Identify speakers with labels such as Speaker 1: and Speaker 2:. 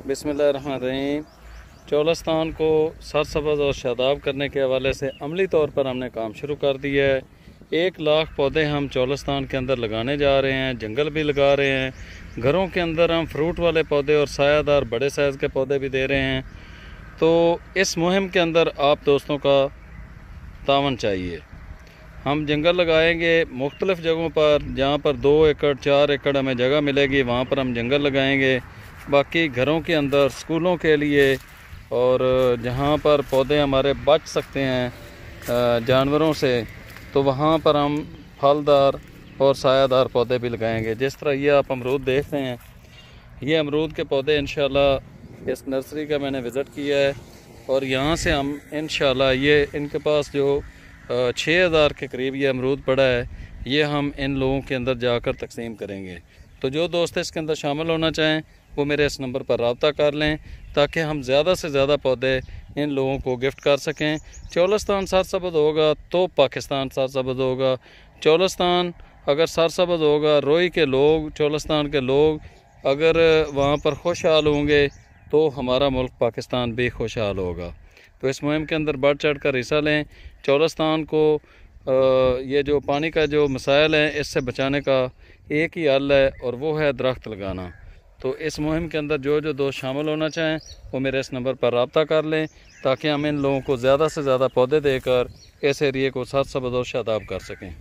Speaker 1: बिस्मिल्लाहिर्रहमानिर्रहीम। चौलस्तान को सरसब्ज़ और शादाब करने के हवाले से अमली तौर पर हमने काम शुरू कर दिया है। 1 लाख पौधे हम चौलस्तान के अंदर लगाने जा रहे हैं, जंगल भी लगा रहे हैं। घरों के अंदर हम फ्रूट वाले पौधे और सायादार बड़े साइज़ के पौधे भी दे रहे हैं। तो इस मुहिम के अंदर आप दोस्तों का तावन चाहिए। हम जंगल लगाएंगे मुख्तलिफ़ जगहों पर, जहाँ पर 2 एकड़ 4 एकड़ हमें जगह मिलेगी वहाँ पर हम जंगल लगाएंगे। बाकी घरों के अंदर, स्कूलों के लिए और जहाँ पर पौधे हमारे बच सकते हैं जानवरों से, तो वहाँ पर हम फलदार और सायादार पौधे भी लगाएंगे। जिस तरह ये आप अमरूद देख रहे हैं, ये अमरूद के पौधे इंशाल्लाह इस नर्सरी का मैंने विज़िट किया है और यहाँ से हम इंशाल्लाह ये इनके पास जो 6000 के करीब ये अमरूद पड़ा है, ये हम इन लोगों के अंदर जाकर तकसीम करेंगे। तो जो दोस्त इसके अंदर शामिल होना चाहें वो मेरे इस नंबर पर रब्ता कर लें, ताकि हम ज़्यादा से ज़्यादा पौधे इन लोगों को गिफ्ट कर सकें। चौलस्तान सरसब्ज़ होगा तो पाकिस्तान सरसब्ज़ होगा। चौलस्तान अगर सरसब्ज़ होगा, रोई के लोग, चौलस्तान के लोग अगर वहाँ पर खुशहाल होंगे तो हमारा मुल्क पाकिस्तान भी खुशहाल होगा। तो इस मुहिम के अंदर बढ़ चढ़ कर हिस्सा लें। चौलस्तान को ये जो पानी का जो मसाइल है, इससे बचाने का एक ही हल है और वो है दरख्त लगाना। तो इस मुहिम के अंदर जो जो दोस्त शामिल होना चाहें वो मेरे इस नंबर पर रब्ता कर लें, ताकि हम इन लोगों को ज़्यादा से ज़्यादा पौधे देकर इस एरिए को सरसब्ज़ और शादाब कर सकें।